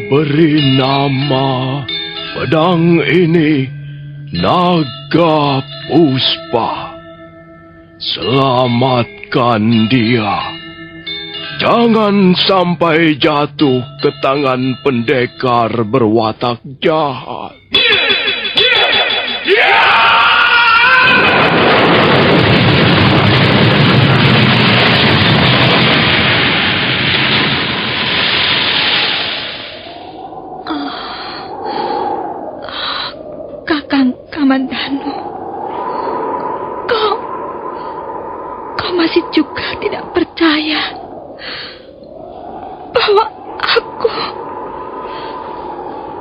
Beri nama pedang ini Naga Puspa. Selamatkan dia. Jangan sampai jatuh ke tangan pendekar berwatak jahat. Kakang Kamandanu, kau masih juga tidak percaya bahwa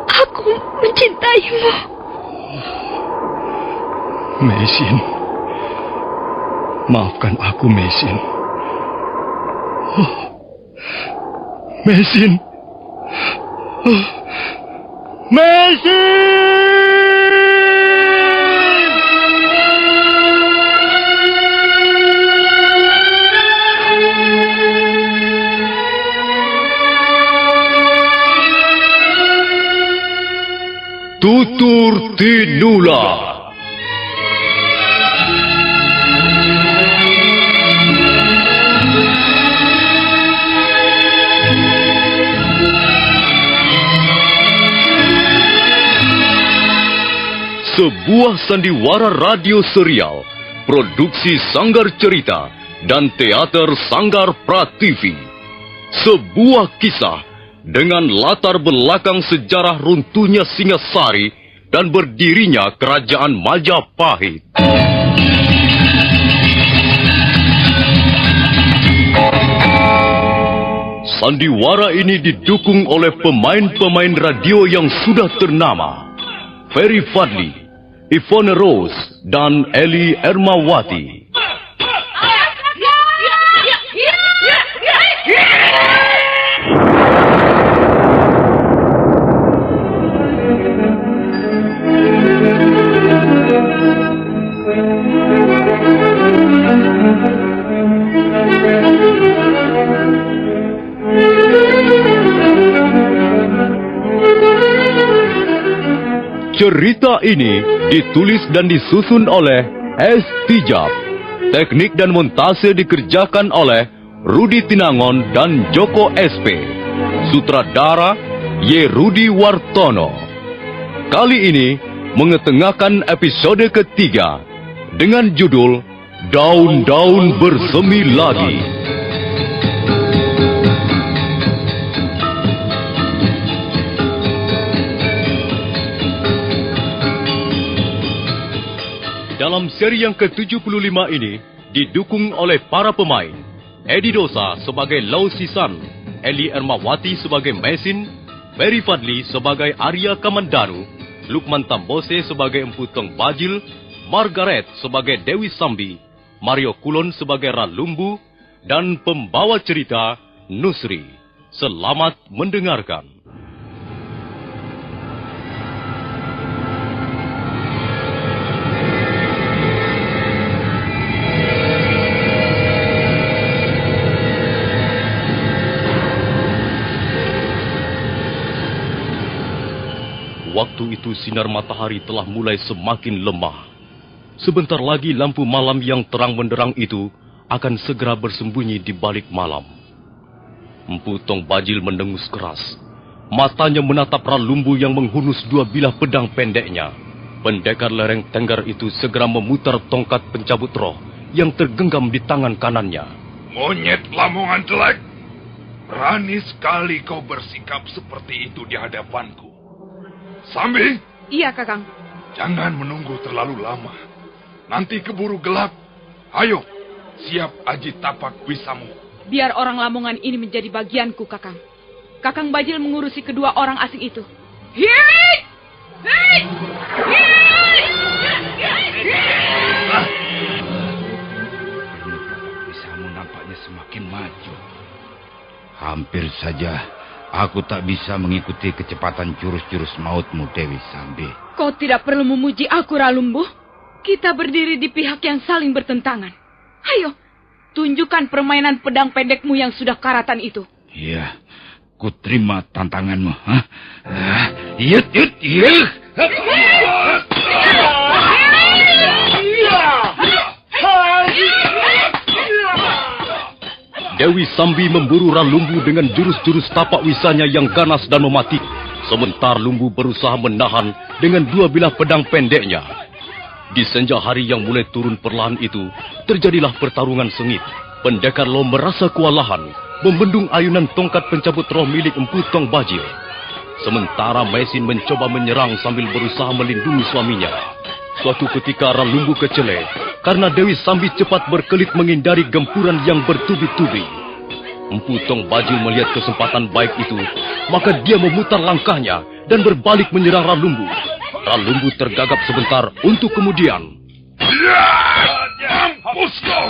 aku mencintaimu. Meisin, maafkan aku, Meisin. Meisin. Meisin! Tutur Tinula. Sebuah sandiwara radio serial, produksi Sanggar Cerita dan teater Sanggar Prativi. Sebuah kisah dengan latar belakang sejarah runtuhnya Singasari dan berdirinya Kerajaan Majapahit. Sandiwara ini didukung oleh pemain-pemain radio yang sudah ternama. Ferry Fadli, Ivone Rose, dan Eli Ermawati. Cerita ini ditulis dan disusun oleh S. Tijab. Teknik dan montase dikerjakan oleh Rudi Tinangon dan Joko SP. Sutradara Y. Rudi Wartono. Kali ini mengetengahkan episode ketiga dengan judul Daun-Daun Bersemi Lagi. Dalam seri yang ke-75 ini didukung oleh para pemain Edi Dosa sebagai Lau Sisan, Eli Ermawati sebagai Mesin, Ferry Fadli sebagai Arya Kamandanu, Lukman Tambose sebagai Empu Tong Bajil, Margaret sebagai Dewi Sambi, Mario Kulon sebagai Ralumbu, dan pembawa cerita Nusri. Selamat mendengarkan. Waktu itu sinar matahari telah mulai semakin lemah. Sebentar lagi lampu malam yang terang benderang itu akan segera bersembunyi di balik malam. Empu Tong Bajil mendengus keras. Matanya menatap Ralumbu yang menghunus dua bilah pedang pendeknya. Pendekar lereng tenggar itu segera memutar tongkat pencabut roh yang tergenggam di tangan kanannya. Monyet Lamongan jelek. Berani sekali kau bersikap seperti itu di hadapanku. Sambi? Iya, Kakang. Jangan menunggu terlalu lama. Nanti keburu gelap. Ayo, siap aji tapak wisamu. Biar orang Lamongan ini menjadi bagianku, Kakang. Kakang Bajil mengurusi kedua orang asing itu. Hei! Hei! Wisamu nampaknya semakin maju. Hampir saja aku tak bisa mengikuti kecepatan jurus-jurus mautmu, Dewi Sambi. Kau tidak perlu memuji aku, Ralumbu. Kita berdiri di pihak yang saling bertentangan. Ayo, tunjukkan permainan pedang pendekmu yang sudah karatan itu. Iya, Ku terima tantanganmu. Hah? Yut. Dewi Sambi memburu Ralumbu dengan jurus-jurus tapak wisanya yang ganas dan mematikan. Sementara Lumbu berusaha menahan dengan dua bilah pedang pendeknya. Di senja hari yang mulai turun perlahan itu, terjadilah pertarungan sengit. Pendekar Lo merasa kewalahan, membendung ayunan tongkat pencabut roh milik Empu Tong Bajil. Sementara Mesin mencoba menyerang sambil berusaha melindungi suaminya. Suatu ketika Ralumbu kecele, karena Dewi Sambi cepat berkelit menghindari gempuran yang bertubi-tubi. Empu Tong Bajil melihat kesempatan baik itu, maka dia memutar langkahnya dan berbalik menyerang Ralumbu. Ralumbu tergagap sebentar untuk kemudian. Mampus kau!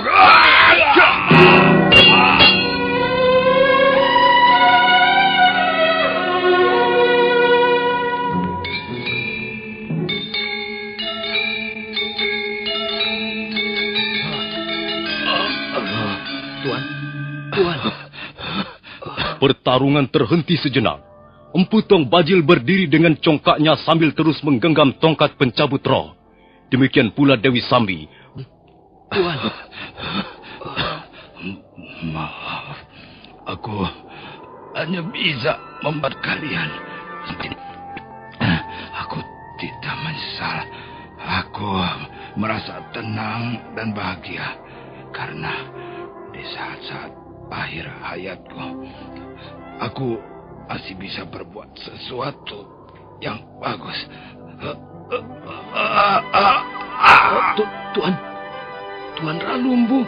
Tuan. Pertarungan terhenti sejenak. Empu Tong Bajil berdiri dengan congkaknya sambil terus menggenggam tongkat pencabut roh. Demikian pula Dewi Sambi. Tuan. Maaf, aku hanya bisa membuat kalian. Aku tidak menyesal. Aku merasa tenang dan bahagia karena di saat-saat akhir hayatku, aku masih bisa berbuat sesuatu yang bagus. Tuan Ralumbu.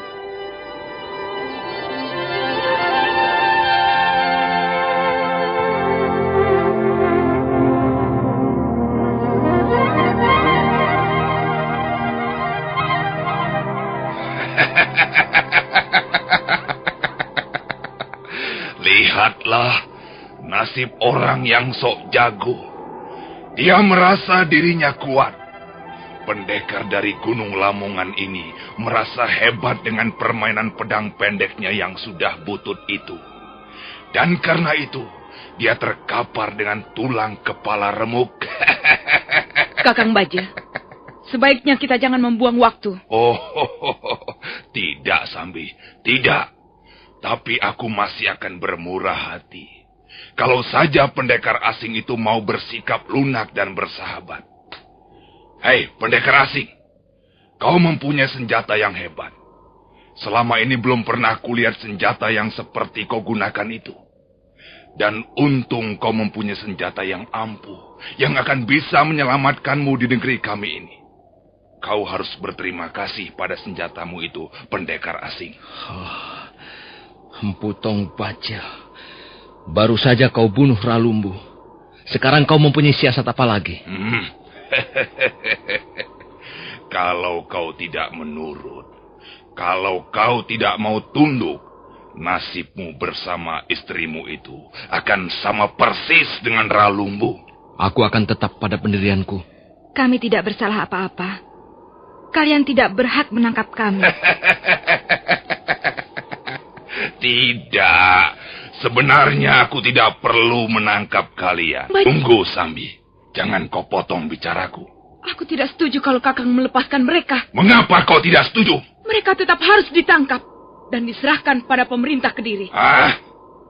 Lihatlah nasib orang yang sok jago. Dia merasa dirinya kuat. Pendekar dari Gunung Lamongan ini merasa hebat dengan permainan pedang pendeknya yang sudah butut itu. Dan karena itu, dia terkapar dengan tulang kepala remuk. Kakang Bajil, sebaiknya kita jangan membuang waktu. Oh, tidak Sambi, tidak. Tapi aku masih akan bermurah hati. Kalau saja pendekar asing itu mau bersikap lunak dan bersahabat. Hei, pendekar asing. Kau mempunyai senjata yang hebat. Selama ini belum pernah kulihat senjata yang seperti kau gunakan itu. Dan untung kau mempunyai senjata yang ampuh, yang akan bisa menyelamatkanmu di negeri kami ini. Kau harus berterima kasih pada senjatamu itu, pendekar asing. Empu Tong Bajil. Baru saja kau bunuh Ralumbu. Sekarang kau mempunyai siasat apa lagi? Kalau kau tidak menurut, kalau kau tidak mau tunduk, nasibmu bersama istrimu itu akan sama persis dengan Ralumbu. Aku akan tetap pada pendirianku. Kami tidak bersalah apa-apa. Kalian tidak berhak menangkap kami. Tidak. Sebenarnya aku tidak perlu menangkap kalian. Tunggu, Sambi. Jangan kau potong bicaraku. Aku tidak setuju kalau Kakang melepaskan mereka. Mengapa kau tidak setuju? Mereka tetap harus ditangkap dan diserahkan pada pemerintah Kediri.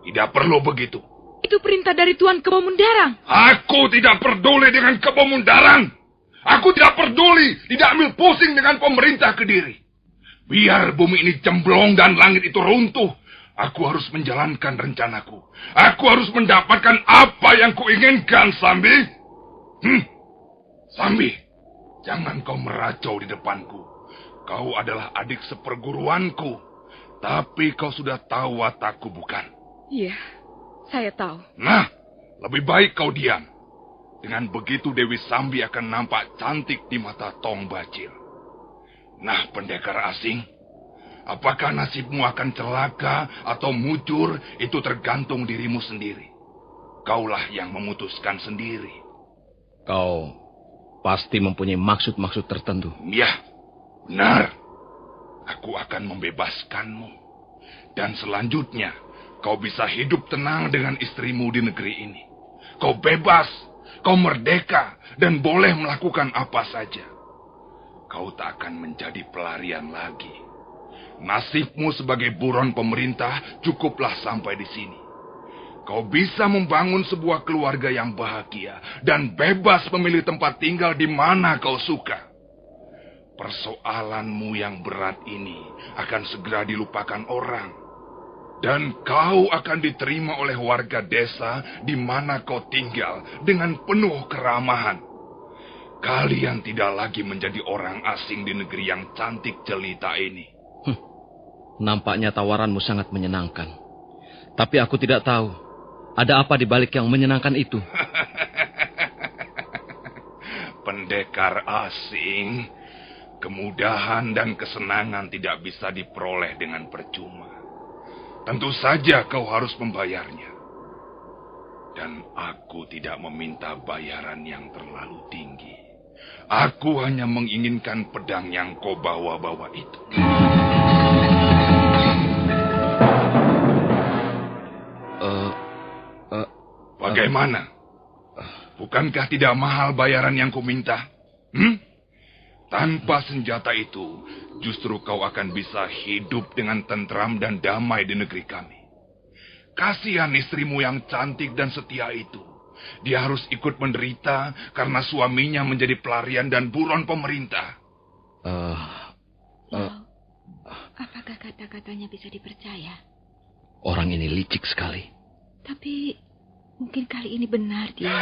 Tidak perlu begitu. Itu perintah dari Tuan Kebo Mundarang. Aku tidak peduli dengan Kebo Mundarang. Aku tidak peduli, tidak ambil pusing dengan pemerintah Kediri. Biar bumi ini cemplung dan langit itu runtuh. Aku harus menjalankan rencanaku. Aku harus mendapatkan apa yang kuinginkan, Sambi. Sambi, jangan kau meracau di depanku. Kau adalah adik seperguruanku. Tapi kau sudah tahu watakku, bukan? Iya, saya tahu. Nah, lebih baik kau diam. Dengan begitu Dewi Sambi akan nampak cantik di mata Tong Bajil. Nah, pendekar asing, apakah nasibmu akan celaka atau mujur, itu tergantung dirimu sendiri. Kaulah yang memutuskan sendiri. Kau pasti mempunyai maksud-maksud tertentu. Ya, benar. Aku akan membebaskanmu. Dan selanjutnya, kau bisa hidup tenang dengan istrimu di negeri ini. Kau bebas, kau merdeka, dan boleh melakukan apa saja. Kau tak akan menjadi pelarian lagi. Nasibmu sebagai buron pemerintah cukuplah sampai di sini. Kau bisa membangun sebuah keluarga yang bahagia dan bebas memilih tempat tinggal di mana kau suka. Persoalanmu yang berat ini akan segera dilupakan orang. Dan kau akan diterima oleh warga desa di mana kau tinggal dengan penuh keramahan. Kalian tidak lagi menjadi orang asing di negeri yang cantik jelita ini. Nampaknya tawaranmu sangat menyenangkan. Tapi aku tidak tahu, ada apa di balik yang menyenangkan itu? Pendekar asing, kemudahan dan kesenangan tidak bisa diperoleh dengan percuma. Tentu saja kau harus membayarnya. Dan aku tidak meminta bayaran yang terlalu tinggi. Aku hanya menginginkan pedang yang kau bawa-bawa itu. Bagaimana? Bukankah tidak mahal bayaran yang ku minta? Tanpa senjata itu, justru kau akan bisa hidup dengan tentram dan damai di negeri kami. Kasihan istrimu yang cantik dan setia itu. Dia harus ikut menderita karena suaminya menjadi pelarian dan buron pemerintah. Apakah kata-katanya bisa dipercaya? Orang ini licik sekali. Tapi mungkin kali ini benar dia.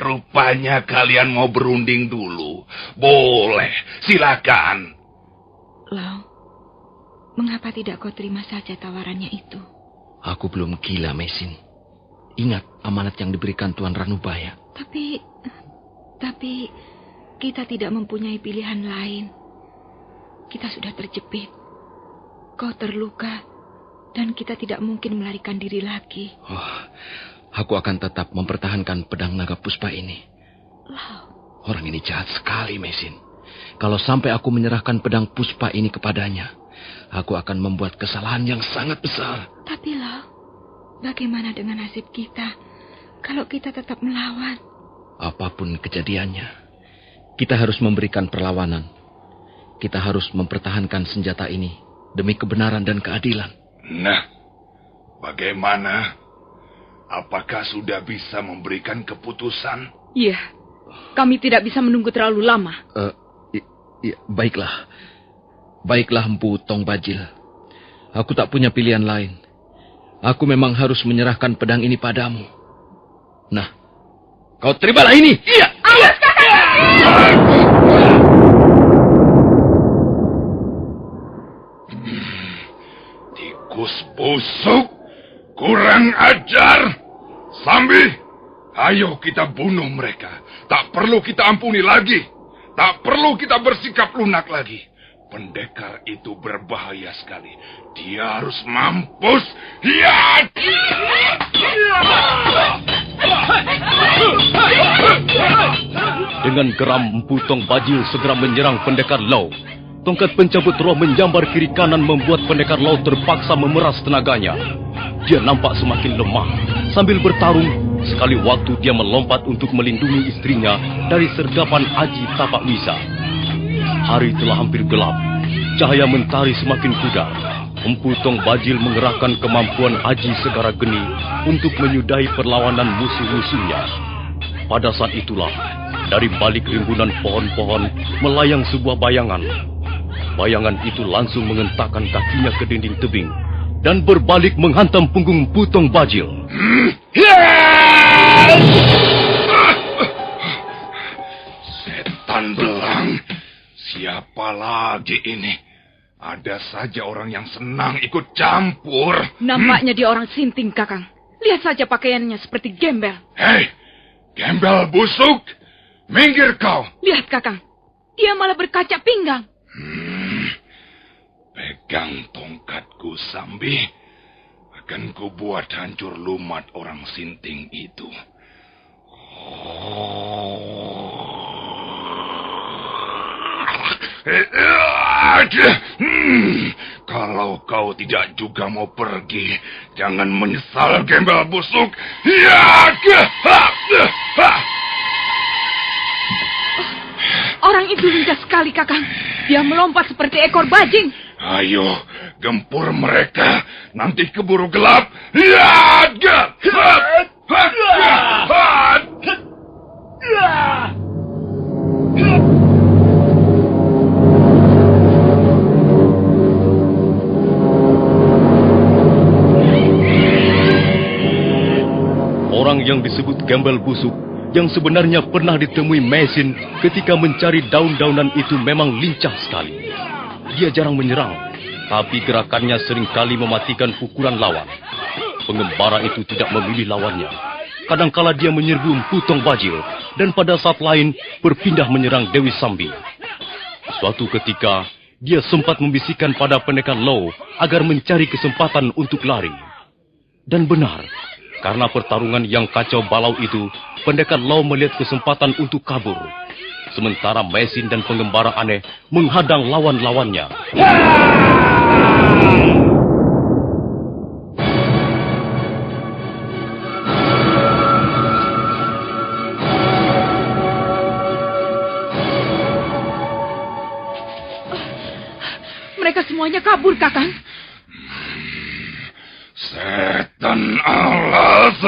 Rupanya kalian mau berunding dulu. Boleh, silakan. Lau, mengapa tidak kau terima saja tawarannya itu? Aku belum gila, Mesin. Ingat amanat yang diberikan Tuan Ranubaya. Tapi kita tidak mempunyai pilihan lain. Kita sudah terjepit. Kau terluka dan kita tidak mungkin melarikan diri lagi. Aku akan tetap mempertahankan pedang naga puspa ini. Lau. Orang ini jahat sekali, Mesin. Kalau sampai aku menyerahkan pedang puspa ini kepadanya, aku akan membuat kesalahan yang sangat besar. Tapi Lau, bagaimana dengan nasib kita kalau kita tetap melawan? Apapun kejadiannya, kita harus memberikan perlawanan. Kita harus mempertahankan senjata ini demi kebenaran dan keadilan. Nah, bagaimana? Apakah sudah bisa memberikan keputusan? Iya, kami tidak bisa menunggu terlalu lama. Baiklah. Baiklah, Empu Tong Bajil. Aku tak punya pilihan lain. Aku memang harus menyerahkan pedang ini padamu. Nah, kau terimalah ini. Iya. Awas, kakak! Tikus busuk, kurang ajar. Sambi, ayo kita bunuh mereka. Tak perlu kita ampuni lagi. Tak perlu kita bersikap lunak lagi. Pendekar itu berbahaya sekali. Dia harus mampus. Ya! Dengan geram Empu Tong Bajil segera menyerang pendekar Lau. Tongkat pencabut roh menjambar kiri kanan membuat pendekar Lau terpaksa memeras tenaganya. Dia nampak semakin lemah. Sambil bertarung, sekali waktu dia melompat untuk melindungi istrinya dari sergapan Aji Tapak Wisa. Hari telah hampir gelap. Cahaya mentari semakin pudar. Empu Tong Bajil mengerahkan kemampuan Aji Segara Geni untuk menyudahi perlawanan musuh-musuhnya. Pada saat itulah, dari balik rimbunan pohon-pohon melayang sebuah bayangan. Bayangan itu langsung mengentakkan kakinya ke dinding tebing dan berbalik menghantam punggung Empu Tong Bajil. Setan belang, siapa lagi ini? Ada saja orang yang senang ikut campur. Nampaknya dia orang sinting, Kakang. Lihat saja pakaiannya seperti gembel. Hei, gembel busuk, minggir kau. Lihat, Kakang. Dia malah berkaca pinggang. Pegang tongkatku, Sambi. Akan ku buat hancur lumat orang sinting itu. Kalau kau tidak juga mau pergi, jangan menyesal, gembel busuk. Ya! Orang itu lincah sekali, Kakang. Dia melompat seperti ekor bajing. Ayo, gempur mereka. Nanti keburu gelap. Ya! Orang yang disebut Gembel Busuk, yang sebenarnya pernah ditemui Mesin ketika mencari daun-daunan itu memang lincah sekali. Dia jarang menyerang, tapi gerakannya seringkali mematikan pukulan lawan. Pengembara itu tidak memilih lawannya. Kadangkala dia menyerbu Empu Tong Bajil, dan pada saat lain berpindah menyerang Dewi Sambi. Suatu ketika, dia sempat membisikkan pada pendekar Lau agar mencari kesempatan untuk lari. Dan benar, karena pertarungan yang kacau balau itu, pendekar Lau melihat kesempatan untuk kabur. Sementara Mesin dan pengembara aneh menghadang lawan-lawannya. Mereka semuanya kabur, Kakang. Setan alas.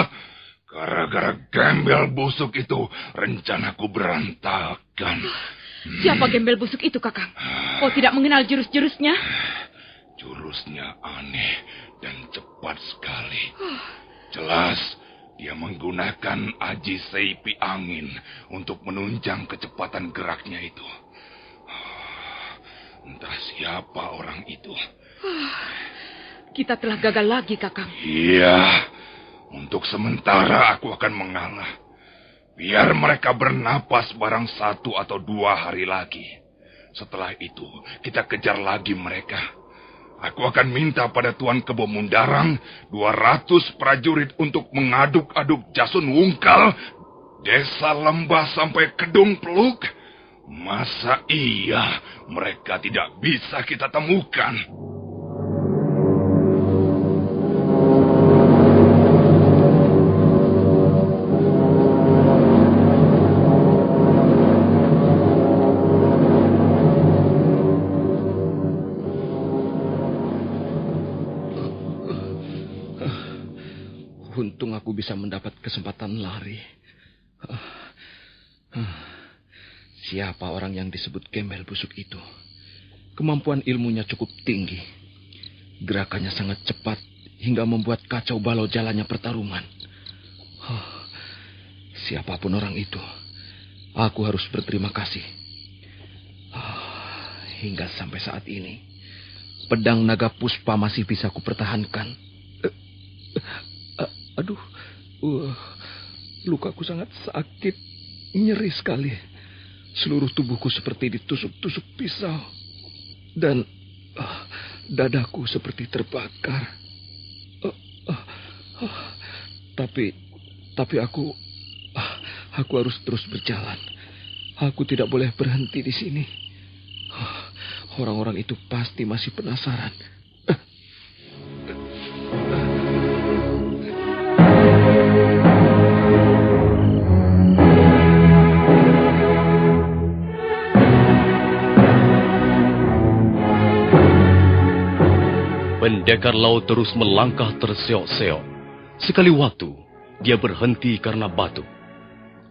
Gara-gara Gembel Busuk itu, rencanaku berantakan. Siapa Gembel Busuk itu, Kakang? Kau tidak mengenal jurus-jurusnya? Jurusnya aneh dan cepat sekali. Jelas, dia menggunakan aji seipi angin untuk menunjang kecepatan geraknya itu. Entah siapa orang itu. Kita telah gagal lagi, Kakang. Iya, untuk sementara aku akan mengalah. Biar mereka bernapas barang 1 atau 2 hari lagi. Setelah itu, kita kejar lagi mereka. Aku akan minta pada Tuan Kebo Mundarang 200 prajurit untuk mengaduk-aduk Jasun Wungkal, Desa Lembah sampai Kedung Peluk. Masa iya mereka tidak bisa kita temukan? Untung aku bisa mendapat kesempatan lari. Siapa orang yang disebut Gembel Busuk itu? Kemampuan ilmunya cukup tinggi. Gerakannya sangat cepat hingga membuat kacau balau jalannya pertarungan. Siapapun orang itu, aku harus berterima kasih. Hingga sampai saat ini, pedang naga puspa masih bisa kupertahankan. Aduh, lukaku sangat sakit, nyeri sekali. Seluruh tubuhku seperti ditusuk-tusuk pisau. Dan dadaku seperti terbakar. Tapi aku harus terus berjalan. Aku tidak boleh berhenti di sini. Orang-orang itu pasti masih penasaran. Pendekar Lau terus melangkah terseok-seok. Sekali waktu, dia berhenti karena batuk.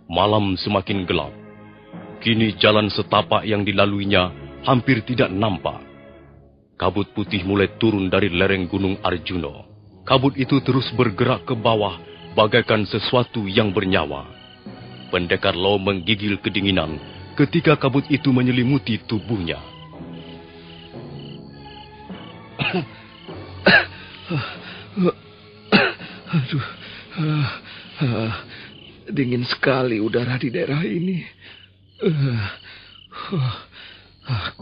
Malam semakin gelap. Kini jalan setapak yang dilaluinya hampir tidak nampak. Kabut putih mulai turun dari lereng Gunung Arjuno. Kabut itu terus bergerak ke bawah bagaikan sesuatu yang bernyawa. Pendekar Lau menggigil kedinginan ketika kabut itu menyelimuti tubuhnya. Aduh, dingin sekali udara di daerah ini.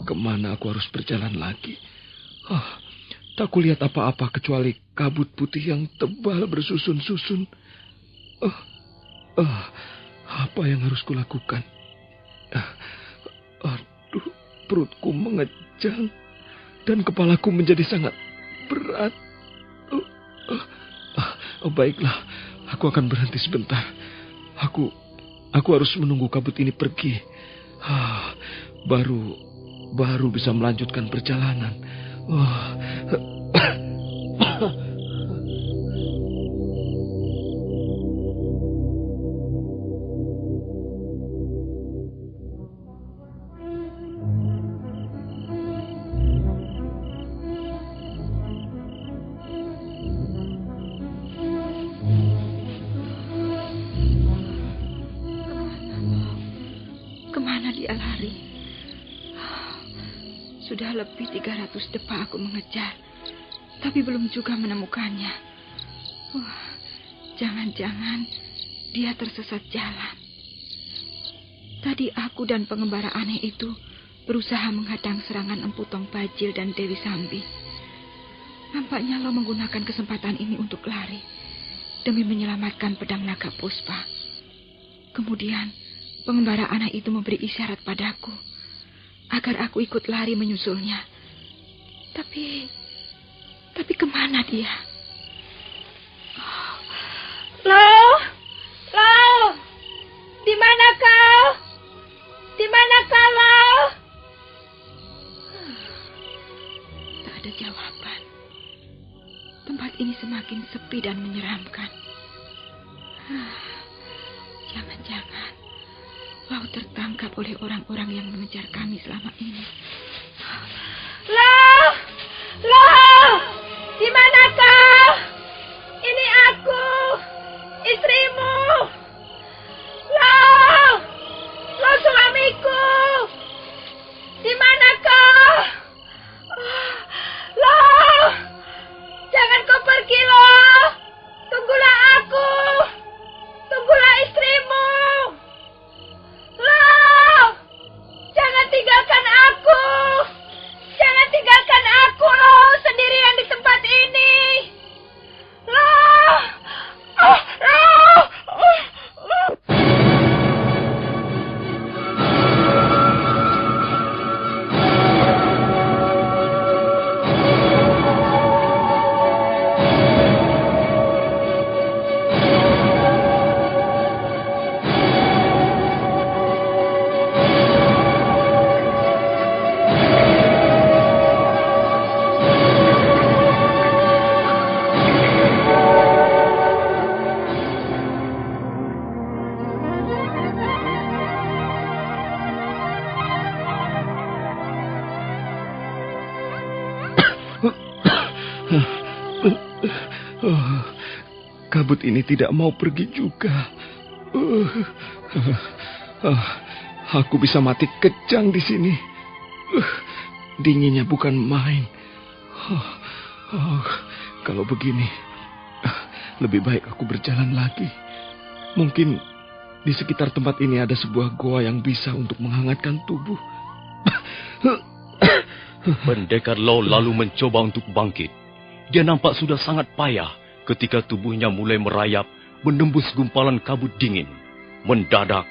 Kemana aku harus berjalan lagi? Tak kulihat apa-apa kecuali kabut putih yang tebal bersusun-susun. Apa yang harus kulakukan? Aduh, perutku mengejang. dan kepalaku menjadi sangat berat. Baiklah, aku akan berhenti sebentar. Aku harus menunggu kabut ini pergi. Baru bisa melanjutkan perjalanan. Kemana dia lari? Sudah lebih 300 depa aku mengejar, tapi belum juga menemukannya. Jangan-jangan dia tersesat jalan. Tadi aku dan pengembara aneh itu berusaha menghadang serangan Empu Tong Bajil dan Dewi Sambi. Nampaknya Lo menggunakan kesempatan ini untuk lari demi menyelamatkan pedang naga Puspa. Kemudian pengembara anak itu memberi isyarat padaku agar aku ikut lari menyusulnya. Tapi kemana dia? Lo, di mana kau? Di mana kau? Tak ada jawaban. Tempat ini semakin sepi dan menyeramkan. Jangan-jangan Lo tertangkap oleh orang-orang yang mengejar kami selama ini. Lo, di mana kau? Ini aku, istrimu. Lo suamiku. Di mana kau? Lo, jangan kau pergi, Lo. Tunggulah aku. Tunggulah istrimu. Lo, jangan tinggalkan aku. Jangan tinggalkan aku, Lo, sendirian di tempat ini. Lo. Kabut ini tidak mau pergi juga. Aku bisa mati kejang di sini. Dinginnya bukan main. Kalau begini, lebih baik aku berjalan lagi. Mungkin di sekitar tempat ini ada sebuah goa yang bisa untuk menghangatkan tubuh. Pendekar Lo lalu mencoba untuk bangkit. Dia nampak sudah sangat payah ketika tubuhnya mulai merayap menembus gumpalan kabut dingin. Mendadak,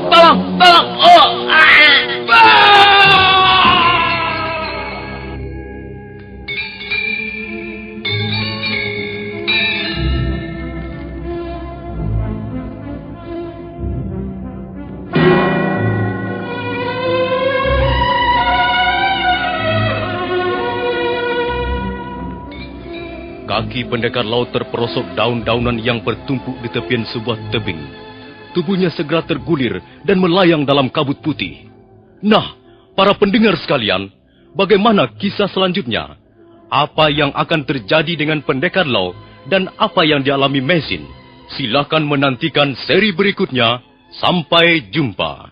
tolong! Kaki pendekar laut terperosok daun-daunan yang bertumpuk di tepian sebuah tebing. Tubuhnya segera tergulir dan melayang dalam kabut putih. Nah, para pendengar sekalian, bagaimana kisah selanjutnya? Apa yang akan terjadi dengan pendekar laut dan apa yang dialami Mesin? Silakan menantikan seri berikutnya. Sampai jumpa.